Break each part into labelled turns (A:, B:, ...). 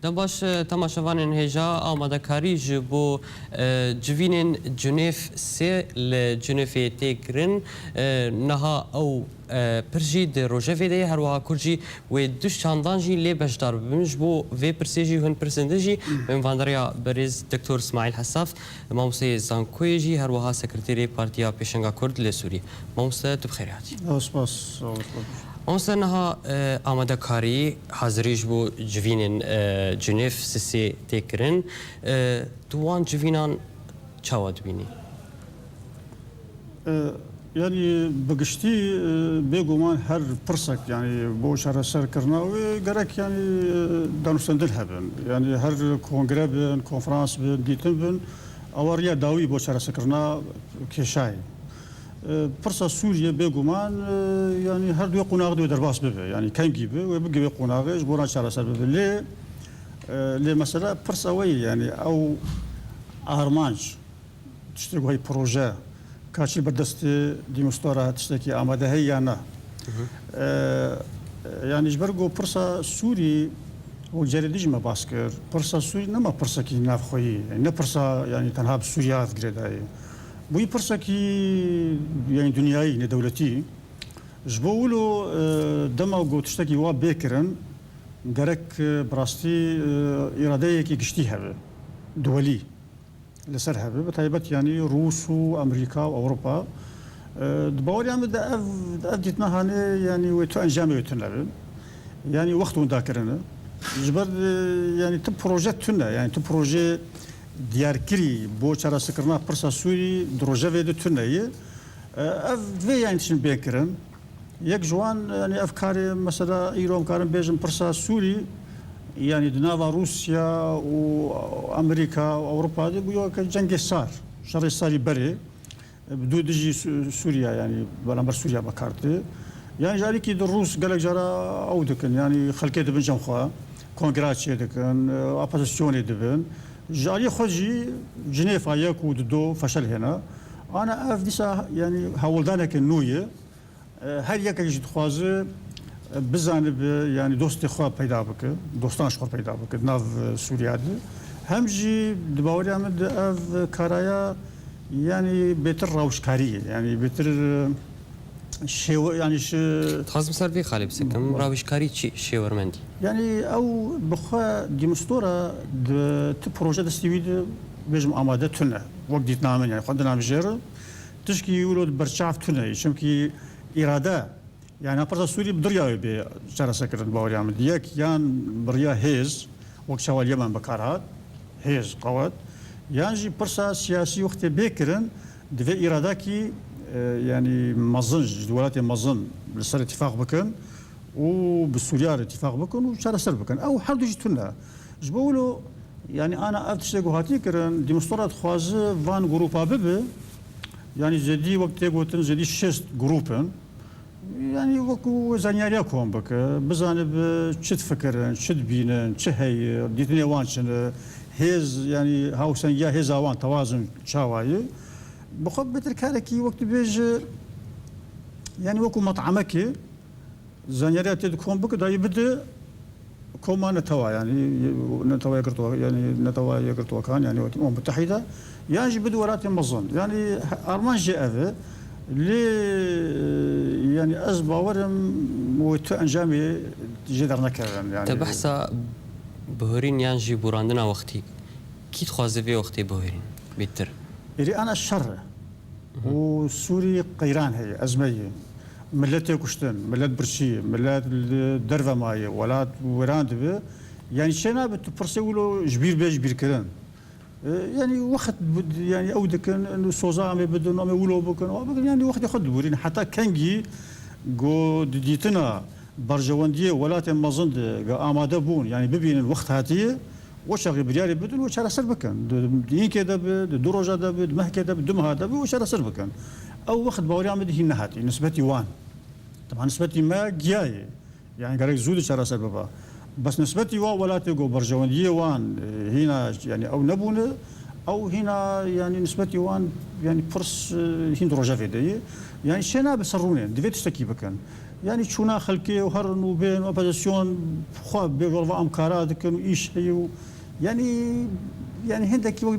A: دەباش تەماشەوانên هێژا ئامادەکاری ji بۆ civînên Cunêf sê li Cunêfê têkirin niha ew pir jî di rojevê de ye herwiha kur jî wê du şandan jî lê beşdar bibin ji bo vê pirsê jî hûn pirsên din jî mêvanberiya berêz Dr. İsmaîl Hesaf mamosteyê zankoyê jî herwiha sekreterê Partiya Pêşenga Kurd li Sûrî. Mamoste tu bi xêr hatî. Mamoste niha amadekarî hazirî ji bo civînên Cunêf sisê têkirin tu wan civînan çawa dibînî?
B: Yani bigiştî bêguman her pirsek yani bo çareserkirina wê gerek yani danûstendil hebin. Yani her kongre bin, konferans bin, dîtin bin awariya dawî bo çareserkirina kêşayê. Pirsa Sûriye bêguman yani her duê qonağı duê derbas bibe. Yani kengî bi wê bige wê qonağı ji bo çareser bibe. Lê mesela pirsa wê yani ew armanc tiştek wê proje kaçî berdestê dîmostora tiştekî amade heye ya ne? Yani ji ber got pirsa Sûrî û cerê dijî me bas kir. Pirsa Sûrî nema pirsekî navxweyî, ne pirsa yani tenha bi Sûriya girê dayê. Bu pirsekî yani dünyayî nedewletî ji bo wilo dema got tiştekî wa bêkirin gerek bi rastî îradeyekî giştî hebe duwelî li ser hebe bi taybet yani Rûs û Amerîka û Ewropa di baweriya me de ev dîtina hanê yani wê tu encamê wê tune bin yani wext hûn dakirine ji ber yani tu proje tune yani tu proje diyarkirî bo çareserkirina pirsa Sûrî di rojevê de tuneyê ev vê yani tişin bêkirin yek ji wan yani ev karê mesela îro em karin bêjin pirsa Sûrî yani di nava Rûsya û Amerîka û Ewropa de bûye cengê sar şerê sarî berê bi dû dijî Sûriya yani beramber Sûriya bekartê yani jarîkî di Rûs gelek jara ew dikin yani xelkê dibin cem xwe kongraçiyê dikin opozisyonê dibin jarî xwe jî Cinêfa yek û di do feşel hêne ana ev dîsa yani hewildaneke nû ye her yekek jî dixwaze bizanibe yani dostê xwe peyda bike dostan ji xwe peyda bike di nav Sûriya de hem jî di baweriya min de ev karaya yani bêtir rawşkarî ye yani bêtir şêwe yani
A: Dixwazim ser vê xalê bisekim rawişkarî çi şêwermendî
B: yani ew bi xwe dîmostora di ti proje destî wî de bêjim amade tune wek dîtina min yani xwe dinamijêre tişkî wilo di berçav tune çimkî îrade yani pirsa Sûrî bi diryayê bê çareserkirin baweriya min yek yan biriya hêz wek şewal Yemen bekar hat hêz qewet yan jî pirsa siyasî wextê bêkirin divê îradekî yani mezin ji welatê mezin li ser îtîfaq bikin û bi Sûriya re îtîfaq bikin û çareser bikin ew her du jî tune ji bo wilo yani ana ev tiştek hatî kirin dîmostora dixwaze van grupa bibe yani zedî wek tê gotin zedî şêst grupin yani wekû zanyariya kom bike bizanibe çi difikirin çi dibînin çi heye dîtinê wan çi ne hêz yani hawsengiya hêza wan tewazun çawayê bi xwe bêtir karekî wek dibêje yani wekû met'amekê zanyariya tê dikom bike dayê bide koma netewa yani netewa yekirtwe yani netewa yekirtwekan yani Umum Müttehîde yan jî bide welatê mezin yani arman jî ev e lê yani ez bawerim wê tu encamê jê dernekerin yani
A: te behsa bihêrîn yan jî borandina wextî kî dixwaze vê wextê bihêrîn bêtir
B: êrî ana şer e û Sûrî qeyran heye ezmeyê milletê kuştin millet birçî millet derve maye welat wêran dibe yani çê nabe tu pirsê wilo ji bîr bê ji bîrkirin yani wext yani ew dikin soza em ê bidin em ê wilo bikin yani wextê xwe diborîn heta kengî got di dîtina berjewendiyê welatên mezin de amade bûn yani bibînin wext hatiye weşexî biryarê bidin û çareser bikin di yînkê de bi di du roja de bi di mehkê de bi du meha de bi û çareser bikin ew wext baweriya me de hîn nehatî nisbetî wan taban nisbetî me giyaye yani gerek zû di çareser bibe bes nisbetî wan welatê got berjewendiyê wan hîna yani ew nebûne ew hîna yani nisbetî wan yani pirs hîn di rojevê de ye yani çê nabe ser rûnên divê tiştekî bikin يعني چونا خلقي وهرن وبين وبوزيسيون خو بيغلوا امكارات كانوا ايش هي يعني هندك وقت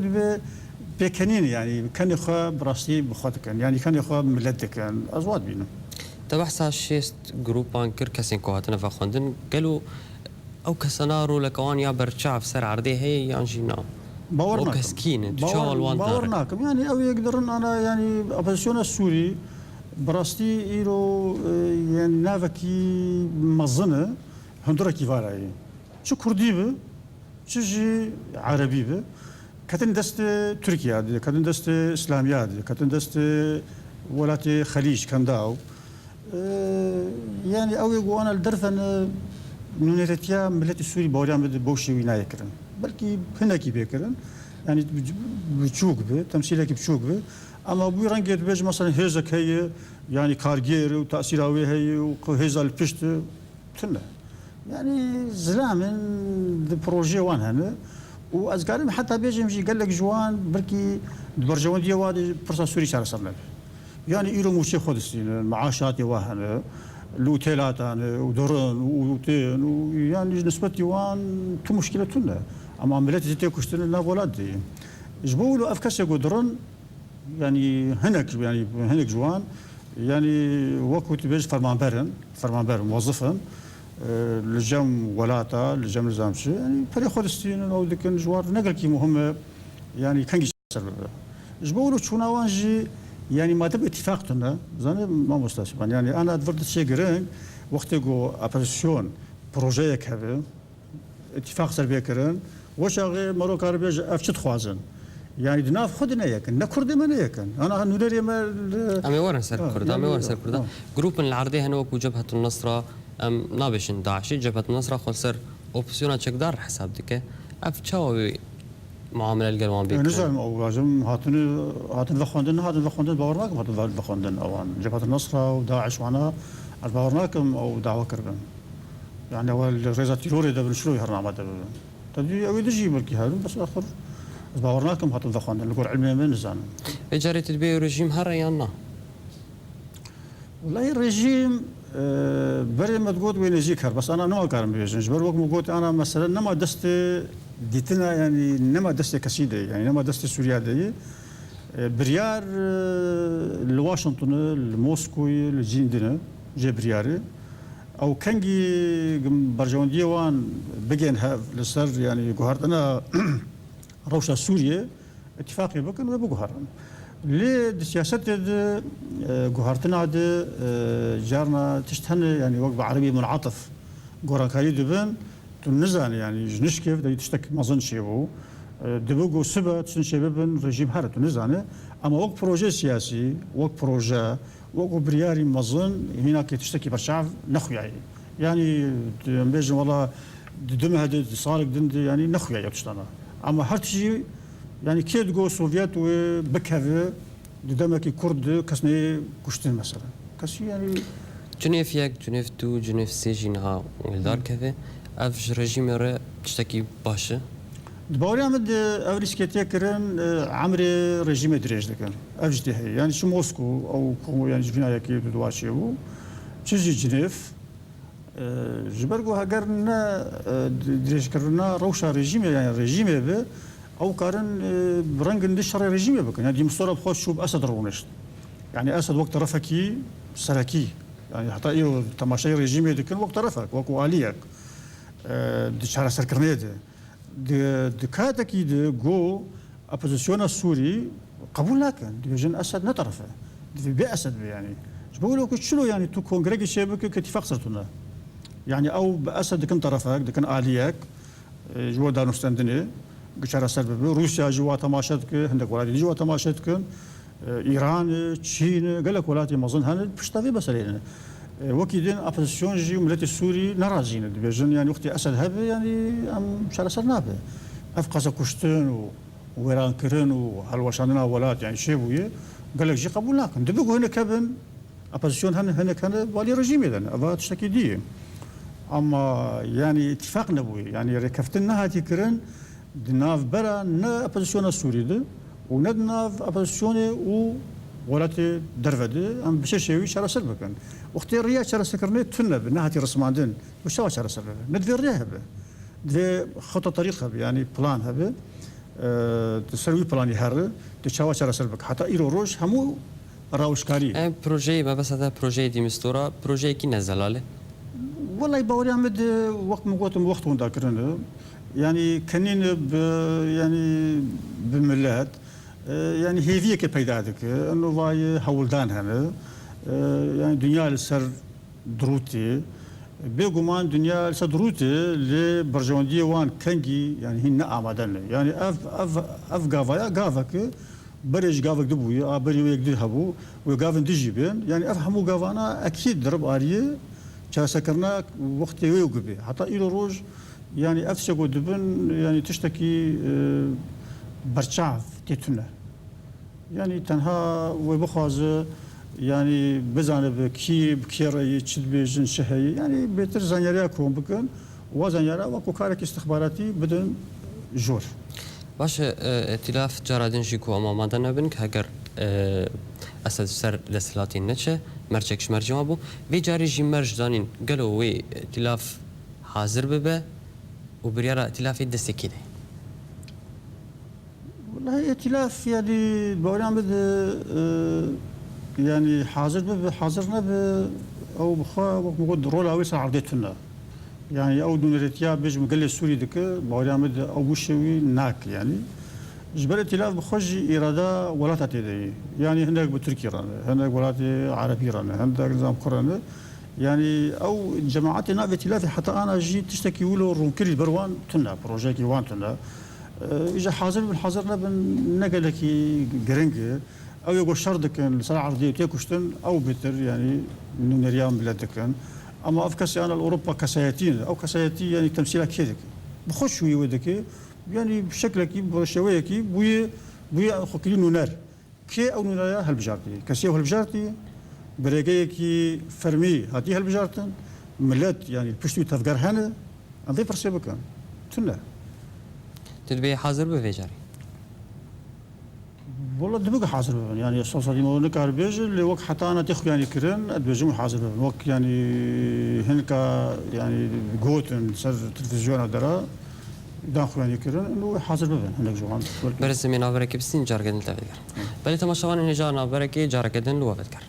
B: بكنين يعني كان يخا براسي بخوتك يعني كان يخا ملتك يعني ازوات بينه
A: تبحث شيست جروبان كر كسين كوهاتنا فخوندن قالوا او كسنارو لكوان يا برشاف سر عردي هي يانجينا
B: باورناكم
A: او كسكين تشاول وان
B: باورناكم يعني او يقدرن انا يعني ابوزيسيون السوري براستي ايرو يعني نافكي مظنه هندرا كيفاراي شو كردي به شجي عربي به كتن دست تركيا دي كتن دست اسلاميا دي كتن دست ولاتي خليج كان داو يعني او يقول انا الدرفن نونيتيا ملت السوري باوريان بده بوشي ويناي كرن بلكي هنا كي بيكرن يعني بتشوك به تمثيلك بتشوك به اما بو رنجت بيج مثلا هيزك هي يعني كارجير وتاثيراوي هي وهيزا البشت تنا يعني زلامن بروجي وان هنا وازقارم حتى بيجي مجي قال لك جوان بركي برجوان دي وادي فرصه سوري شهر صار يعني إيرو موشي خدسين المعاشات يواهن الأوتيلات ودرن وأوتين ويعني نسبة يوان تو مشكلة تنا أما عمليات زيتي كشتن لنا ولاد دي جبولو أفكاسي قدرن يعني هناك جوان يعني وقت بيج فرمان موظفا لجام ولاتا لجام نظامشي يعني فري خدستين أو ذيك جوار نقل كي مهمة يعني كان يسبب جبولو تشونا وانجي يعني ما تبقى اتفاقتنا زاني ما مستشفى يعني انا دفرت شيء جرين وقت جو ابوزيسيون بروجي كهذا اتفاق سربيه كرن واش غير مروك عربي افشت خوازن يعني دناف خدنا ياكن نكرد من ياكن انا نوري ما
A: امي ورن سر كرد امي ورن سر كرد جروب العرضي هنوك وجبهه النصره نابشن داعش جبهه النصره خسر اوبسيون تشك دار حساب ديك افتشاوي معامله القلوان بيك
B: نزعم او لازم هاتن بخوندن باورناكم هاتن بخوندن اوان جبهه النصره وداعش وانا باورناكم او دعوه كربن يعني اول ريزا تيروري ده بنشلو يهرنا ما ده تدي او يدجي ملكي هذا بس اخر باورناكم هاتن بخوندن القر علمي من نزان
A: اجاري تدبي رجيم هريانا
B: والله الرجيم بري ما تقول وين يجيك بس انا نوع كارم بيجن جبر وقت ما قلت انا مثلا نما دست ديتنا يعني نما دست كسيده يعني نما دست سوريا دي بريار لواشنطن الموسكوي الجيندنا جي برياري او كانجي برجون ديوان بجين هاف لسر يعني جوهرتنا روشة سوريا اتفاقي بكن وبجوهرن ليه سياسة جوهرتنا ده جارنا تشتهن يعني وقت عربي منعطف جوران كاري دبن تنزان يعني جنش كيف ده تشتك ما ظن شيء دبوجو سبا تنشي ببن رجيم هذا تنزانه اما وقت بروجي سياسي وقت بروجا وقت برياري ما ظن هناك تشتكي بالشعب نخوي يعني بيجي والله دم هذا صارك دند يعني نخوي تشتنا اما هر شيء يعني كي تقول سوفيت وبكهذا دمك كرد كسني كشتين مثلا كسي يعني
A: جنيف ياك جنيف تو جنيف سيجينها ولدار كذا افج رجيم يرى تشتكي باشا
B: دبوري عمد افريسكيتي كرن عمري رجيم دريج دكان افج دي هي يعني شو موسكو او يعني جبنا ياكي دواشي و تجي جنيف جبرغو هاجرنا دريج كرنا روشا رجيم يعني رجيم به او كارن برنج ندشر رجيم بكن يعني مصطلح خوش شو باسد رونشت يعني اسد وقت رفكي سركي يعني حتى ايو تماشي رجيم دكن وقت رفك وكو اليك دشار سركرنيده دكاتك جو ابوزيسيون السوري قبول لكن ديجن اسد نطرفه باسد يعني بقولوا شنو يعني تو كونغريغي شبكه كاتفاق صرتنا يعني او باسد كن طرفك دكن اليك جوا دانوستندني قشرة سبب روسيا جوا تماشتك هندك ولادي جوا تماشتك ايران تشين قال لك ولاتي ما ظن هن بشتافي بس لين وكيدين ابوزيسيون جي ملت السوري نرازين بيجن يعني وقتي اسد هذا يعني ام شرا سرنابه افقس كشتن ويران كرن وهالوشاننا ولات يعني شيبويه قال لك جي قبول لكن دبقوا هنا كابن ابوزيسيون هنا كان والي رجيم اذا ابا تشتكي دي اما يعني اتفاق نبوي يعني ركفتنا هاتي كرن دناف برا نا ابوزيسيون السوري ده وندناف ابوزيسيون و ولاتي درفدي ام بشي شوي شرا سلبكن وقت الريا شرا سكرني تنه بنهاتي رسماندن وش شرا سلبه ندفي الريا هبه دي خطه طريق هبه يعني بلان هبه تسوي بلاني هر تشاوا شرا سلبك حتى ايرو روج همو راوشكاري
A: بروجي ما بس هذا بروجي دي مستورة بروجي كي نزل
B: والله باوري عمد وقت مقوتم وقت ذاكرنا يعني كنين يعني بملات يعني هيفيه كي بيدادك انه واي هولدان هنا يعني دنيا السر دروتي بيقومان دنيا السر دروتي لبرجوندي وان كنجي يعني هن آمادن يعني اف غافايا غافك بريج غافك دبوي بري ويك هبو وغافن دجيبين يعني افهموا غافانا اكيد درب اريه سكرنا وقت يوقبي حتى إلى روج يعني أفسقوا دبن يعني تشتكي برشاف تيتنا يعني تنها وبخاز يعني بزانب كي بكير يتشد بيجن شهي يعني بيتر زانياريا كون بكن وزانيارا وكوكارك استخباراتي بدون جور
A: باش ائتلاف جارادن جيكو اما مادنا بنك هاجر اسد سر لسلاتي نتشه مرجكش مرجوا ابو في جاري جي مرج دانين قالوا وي ائتلاف حاضر ببه وبريارة ائتلاف دستكي ده
B: والله ائتلاف يعني بوريان يعني حاضر ببه حاضرنا ب او بخا وقود رولا ويسا عرضيتنا يعني او دونريتيا بيج مقلي السوري دك بوريان او وشوي ناك يعني جبل ائتلاف بخرج إرادة ولا تتدي يعني هناك بتركيا هناك ولايات عربية هناك نظام قرآن يعني أو جماعتنا بائتلاف حتى أنا جيت تشتكي ولو رونكري بروان تنا بروجيكي وان تنا إذا حاضر بالحاضرنا بنقلكي جرينج أو يقول شردك السنة عرضية تيكوشتن أو بتر يعني نونريان بلادك أما أفكاسي أنا الأوروبا كسياتين أو كسياتي يعني تمثيلها كذا بخش شوي ودك يعني بشكل كي بشويه كي بوي خكلي نونر كي او نونر هالبجارتي كسي هالبجارتي بريغي كي فرمي هاتي هالبجارتن ملات يعني بشتو تفكر هنا اضيف رسبك تنا
A: تدبي حاضر بفيجاري
B: والله دبق حاضر يعني صوصا دي مو نكار بيج اللي وقت حتى انا تخ يعني كرن ادبجم حاضر وقت يعني هنكا يعني جوتن سر تلفزيون درا داخل يعني كرن انه حاضر ببن هناك جوان
A: برس من عبرك بسين جارجدن تفكر بل تماشوان هجان عبرك جارجدن لو بذكر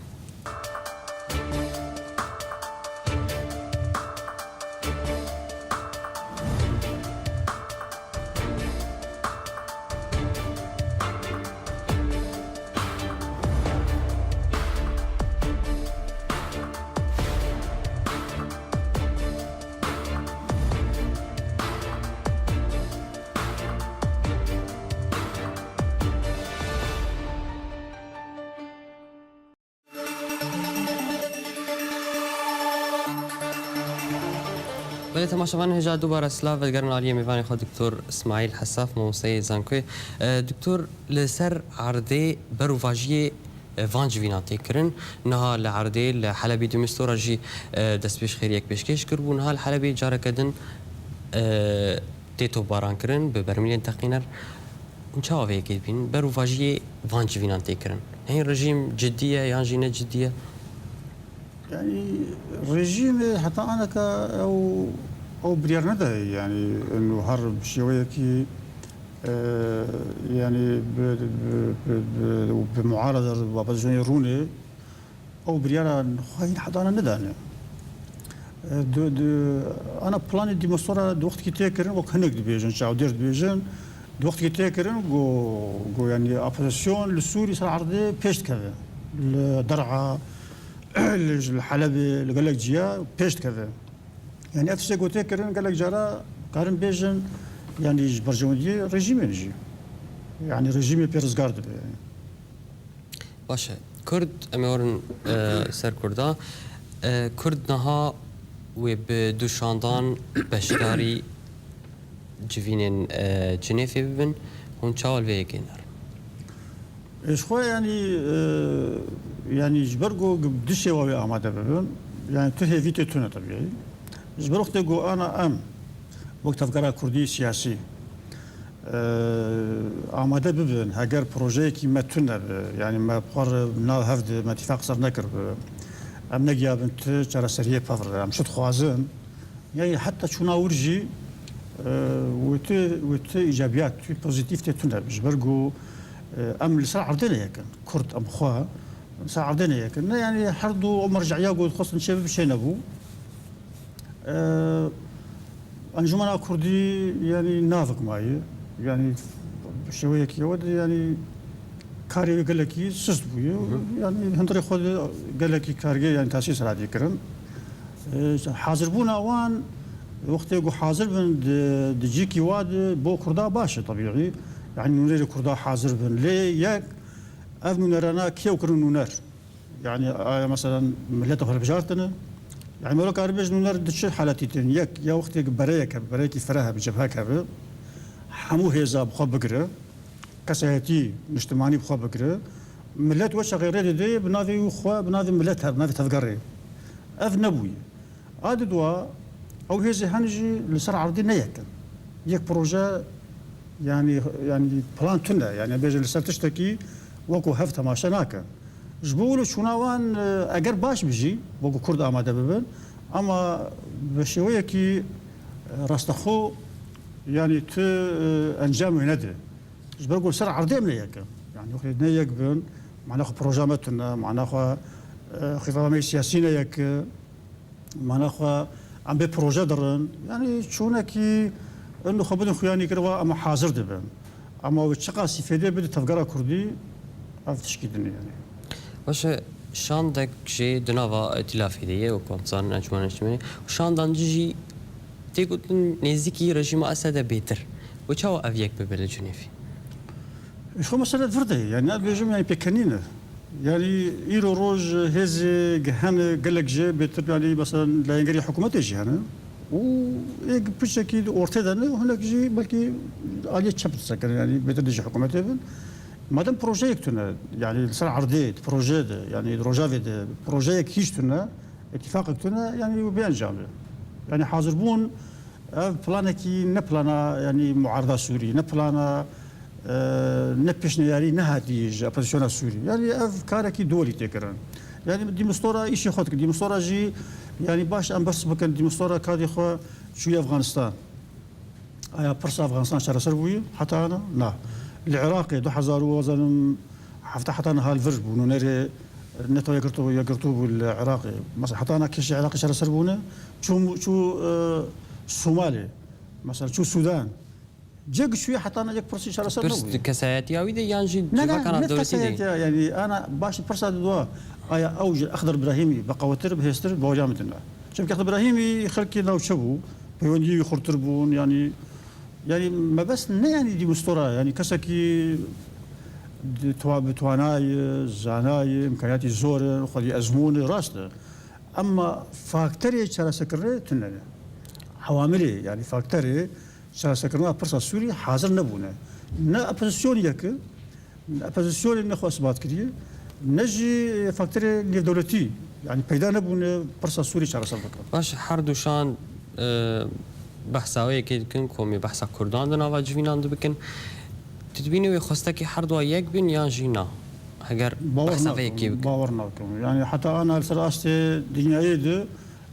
A: بله تماشاوان هجا دوباره سلاف ودگرن عالیه میوانی خود دکتور اسماعیل حساف موسیقی زانکوی دکتور لسر عرضه بروواجی وانج ویناتی کرن نها لعرضه لحلبی دمستورا جی دست پیش خیر یک پیشکش کرد و نها الحلبی جاره کدن تیتو باران کرن به برمیلین تقینر چه آوه اکید بین بروواجی وانج ویناتی کرن این رژیم جدیه یا جینه جدیه
B: يعني رجيم حتى انا او بريار ندى يعني انه هرب شويه كي يعني بمعارضه وبزوني روني او بريار خاين حتى انا ندى انا بلاني دي مصورة دو وقت كي تاكرن وقت هناك دبيجن شاو دير دبيجن دو وقت كي تاكرن جو يعني ابوزيسيون للسوري صار عرضي بيشت كذا الدرعه الحلبي اللي قال لك جيا بيشت كذا يعني افسي قلت كرن قال لك جرا قارن بيجن يعني برجوندي رجيم يجي يعني رجيم بيرزغارد يعني
A: باشه كرد امورن سر كردا كرد نها و بدوشاندان بشداري جوینن جنیفی ببین هون چاول ویگینر.
B: ايش خو يعني جبرقو دشي وابي آماده ببن يعني تهي فيتو تونه طبيعي جبرقت جو انا وقت افكار كردي سياسي آماده ببن هەگەر پرۆژەیەکی مەتونە ینی مەپڕ ناو هەفت مەتیفاق سەر نەکرد ئەم نەگیابن ت چارەسەریە پەڕ ئەم شت خوازن یعنی حتا چوونا ورژی وت ئیجابیات توی پۆزیتیف تێتونە ژبەرگ و ئەم لەسەر عەردێنەیەکن کورد ئەم خوا لەسەر عەردێنەیەکن ینی هەردوو ئەو مەرجعیا گوت خۆستن شێ بشێنە بوو ئەنجومەنا کوردی ینی ناڤک مایە ینی شێوەیەکیەوە ینی کارێوی گەلێکی سست بووە ینی هەندێک خۆ گەلێکی کارگە یان تاسی سەرادیکردن حاضربوون ئەوان وەختێک و حاضر بن دجیکی واد بۆ کووردا باشە طبیعی یعنی نونەری کووردا حاضر بن لێ یەک ئەف نونەرانە کێوکردن نونەر یعنی ئایا مەسەلەن ملەتە هەڵبژارتنە يعني مالك عربيش نونر دش حالتي تين يا وقت بريك فرها بجبهة كبر حمو هيزا بخو بقرة كسيتي اجتماعي بخو بقرة ملت وش غير دي بنادي وخوا بنادي ملتها بنادي تفقري اف نبوي عاد دوا او هيزي هنجي لسر عرضي نيكن يك بروجا يعني بلان تنا يعني بيجي لسر تشتكي وكو هفته ما شناكه جبولو شوناوان اگر باش بجي وكو كرد آماده ببن اما بشويكي راستخو يعني ت انجام ونده جبرقول سر عرضي مليك يعني وخي نيك بن معناها بروجامتنا معناها خطابات سياسيين يك معناها عم ببروجا درن يعني شونكي انه خبدن خياني كروا اما حاضر دبن اما وشقا سيفيدي بده تفقرا كردي افتشكيدني يعني
A: باش شاندك جي دنافا ائتلاف هدية وكونسان أنجمان اجتماعي وشاندان جي تيقول نزيكي رجيم أسد بيتر وشاو أفيك ببلد جنيفي
B: شو مسألة فردة يعني بيجم يعني بكنينة يعني إيرو روج هذي جهان قالك جي بيتر يعني مثلا لا ينقري حكومة جي هنا و بشكل أورتدنا وهناك جي بلكي عليه تشبت سكر يعني بيتر جي حكومة تبن مادام بروجيكتنا يعني صار عرضيت بروجيت يعني روجافيد بروجيك هيشتنا اتفاقتنا يعني بينجام يعني حاضربون بلانكي نبلانا يعني معارضه سوري نبلانا نبشنا يعني نهاتيج ابوزيسيون سوري يعني افكارك دولي تكرن يعني دي مستورة ايش ياخذك دي مستورة جي يعني باش ام بس بكن دي مستورة كادي خو شويه افغانستان ايا برص افغانستان شهر سربوي حتى انا لا العراقي 2000 وزن حتى انا هالفرج بونونيري نتو يقرتو بالعراقي مثلا حتى انا كيش عراقي شهر سربونه شو الصومالي مثلا شو السودان جاك شويه حتى انا جاك برسي شهر سربونه
A: برس كساياتي او يانجي
B: كان دولتي يعني انا باش برسا دوا ايا اوج اخضر ابراهيمي بقوتر بهستر بوجامتنا شوف اخضر ابراهيمي خلكي لو شبو بيونجي خرطربون يعني ما بس يعني دي مستورة يعني كسكي تواناي زاناي امكانيات الزور خذي ازمون راسته اما فاكتوري شرا سكري تنه عواملي يعني فاكتوري شرا سكرنا برصا سوري حاضر نبونا نا ابوزيسيون ياك ابوزيسيون نخو اثبات كريه نجي فاكتوري دولتي يعني بيدا نبونا برصا سوري شرا سكر
A: باش حردوشان بحثاوی که کن کومی بحث کردان دنا و جوینان دو بکن تدبینی و خواستکی هر دو یک بین یا جینا اگر بحثاوی کی بکن
B: باور نکم يعني حتى انا سراستي دنياي ده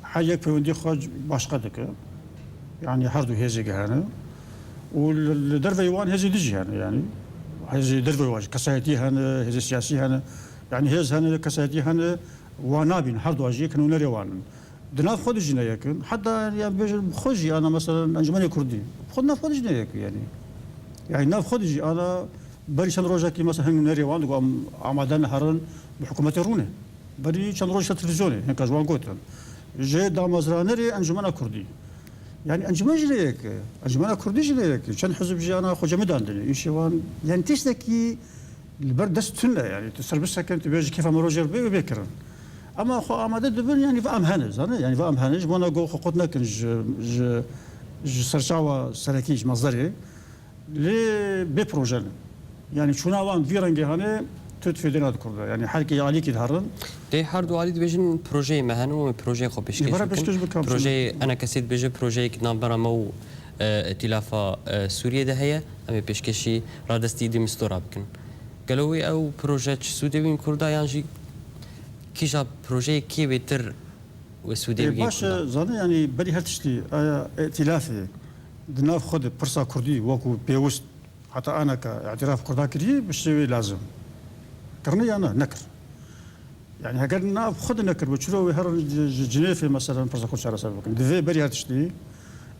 B: حاجه بيودي خرج باشقه دك يعني هر دو هزي هنا والدرفي وان هزي دجي هنا يعني هزي درفي واج كسايتي هنا هزي سياسي هنا يعني هز هنا كسايتي هنا ونابين هر دو اجي كانوا نريوان دناف خود جنايكن حتى يعني بيجي بخوجي انا مثلا انجماني كردي خدنا خود جنايك يعني ناف خودجي انا بري روجاكي مثلا هن نري وان عمدان هرن بحكومه رونه بري روجا تلفزيوني هيك جوان قوتن جي دامزرانري انجمان كردي يعني انجمان جنايك انجمان كردي جنايك شن حزب جي انا خو جمدان ايش وان يعني تشتكي البرد دستنا يعني تسربسها كنت بيجي كيف مروجر بيكرن اما خو اماده دبن يعني فام هنز انا يعني فام هنز وانا جو قطنا كن ج سرچاوا سرکیج مصدری لی به پروژه يعني شو نوان فيرنجي هني تدفيدنا كرده يعني حركي عليك يظهرن
A: ده هر دو عليد بيجن بروجي مهنو بروجي خو بيشكل بروجي انا كسيت بيجي بروجي كنا برا مو ائتلافا سوریه ده هەیە ئەمێ پێشکەشی ڕادستی دمستۆرا بکەن گەلەوەی ئەو پرۆژە چ سوودەبین کوردایانژی کیژا پرۆژەیە کێوێتر و سوودێ بگەین
B: باشە زانە ینی بەری هەرتشتی ئایا ئێتیلافێ دناف خۆت پرسا کوردی وەکو پێویست حتا ئانەکە اعتراف کووردا کردی بە شێوەی لازم کردنە یانە نەکرد يعني هەگەر ناف خۆت نەکرد بە چرەوەی هەر جنێفێ مەسەرەن پرسا کورد چارەسەر بکەن دەوێ بەری هەرتشتی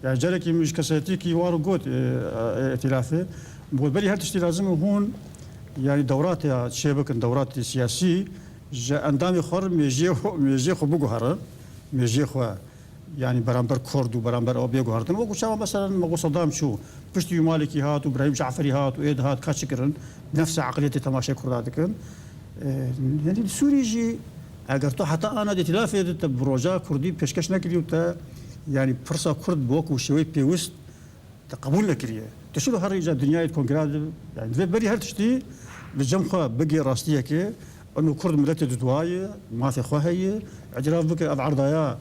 B: يعني جارێکی مش کەسەتێکی وار و گوت ئێتیلافێ بۆ بەری هەرتشتی لازم هون يعني دورات شێ بکەن دەوراتی سیاسی ئەندامی خۆر مێژێ خۆ بگوهڕە مێژێ خۆ يعني بەرامبەر کورد و بەرامبەر ئەو بێگوهارتن وەکو چاوە مەسەرەن مەغۆ سەدام چوو پشتی مالێکی هات و براهیم جعفەری هات و ئێد هات کاچکردن نفس عقلێتی تەماشای کووردا دەکەن يعني سووریژی ئەگەر تۆ حتا ئانا ئێتیلافێ دێتە بڕۆژە کوردی پێشکەش نەکردیوتە يعني پرسا کورد بۆکو شێوەی پێویست قبول نەکریە تشوف هر إجا دنيا كونغراد يعني في بري هرتشتي لجمخة بقي راستيك إنه كرد ملت دواية ما في خواهية اعتراف بك عرضايا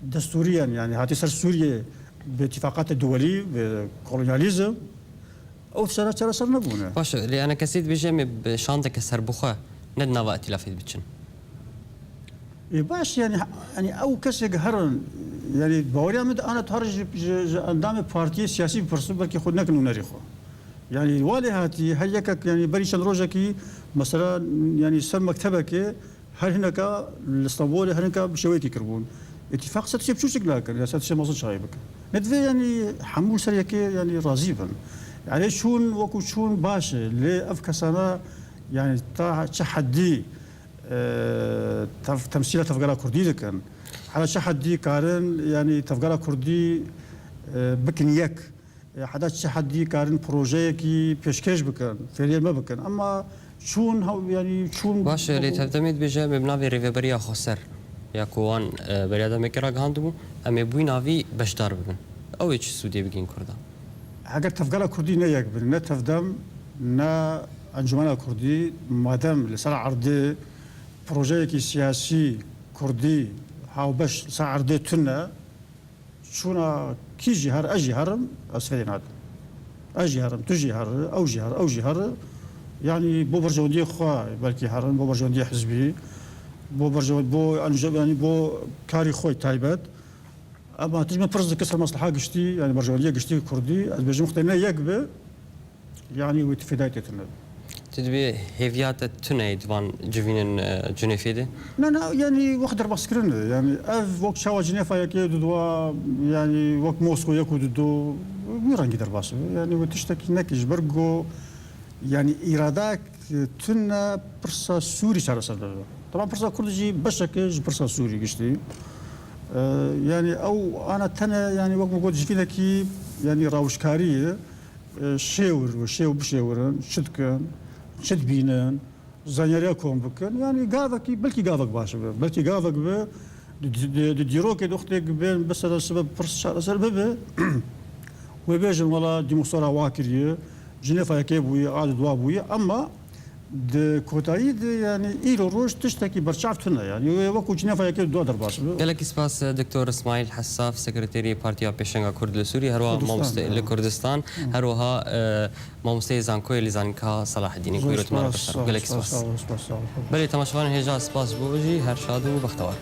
B: دستوريا يعني هاتي سر سوريا باتفاقات الدولية بكولونياليزم أو سنة سر نبونا.
A: باش اللي أنا كسيد بجمع بشانتك سربخة ندنا وقت لافيد بتشن.
B: باش يعني أو كسي قهرن يعني باوريا مد أنا تهرج أندام بارتي سياسي برسول بركي خدنا كنو ناريخو يعني والي هاتي هيك يعني بريش الروجكي مثلا يعني سر مكتبك هل هناك الاسطنبول هناك بشويكي كربون اتفاق ستشي بشو شكل لكن يا ستشي مصر شايبك ندفي يعني حمول سريكي يعني رازيبا يعني شون وكو شون باش لي افكسانا يعني تحدي تمثيل تفقرا كردي كان على شحدي كارن يعني تفقرا كردي بكنيك حدا شحدي كارن بروجيكي بيشكش بكن فعليا ما بكن اما شون هو يعني شون
A: باش اللي تعتمد بجا بنافي ريفبريا خسر يا كوان بريادا مكرا غاندبو ام بوي نافي بشدار بكن او ايش سودي بكين كردا
B: اگر تفقرا كردي نيك بن تفدم نا انجمن كردي مادام لسر عرض بروجيكي سياسي كردي هاو باش ساعر دي تنا شونا كي جهر اجي هرم اسفلين هذا اجي هرم تجي هر او جهر او جهر يعني بو برجوندي خوا بلكي هرم بو برجوندي حزبي بو برجوند بو انجب يعني بو كاري خوي تايبات اما تجمع فرز كسر مصلحه قشتي يعني برجوندي قشتي كردي از بجم مختلنا يقبه يعني وتفيدايتنا
A: تدبي هيفيات تنايد وان جوين جنيفيدي
B: لا يعني وقت بسكرن يعني اف وقت شاوا جنيفا يكي دوا يعني وقت موسكو يكو دو ميرانجي درباس يعني وتشتكي نكيش برغو يعني اراداك تنا برسا سوري شارسل طبعا برسا كردجي بشكل برسا سوري قشتي يعني او انا تنا يعني وقت موجود جفينكي يعني راوشكاريه شيور وشيو بشيورن شدكن شد بينن زانيريا كوم بكن يعني قاضكي بلكي قاضك باش بلكي قاضك ب ديروك دوختك بين بس السبب فرص شهر سبب وبيجن ولا ديموسورا واكريه جنيفا كيبوي عاد دوابوي اما د كوتايد يعني ايرو روش تشتكي برشافتنا يعني وكو جنيفا كيب دو درباش
A: قالك سباس دكتور اسماعيل حساف سكرتيري بارتيا بيشنغا كرد لسوريا هروها مامستي لكردستان هروها مامستي زانكوي لزانكا صلاح الدين كويروت مارا قالك سباس بلي تماشوان هجا سباس بوجي هر شادو بختوار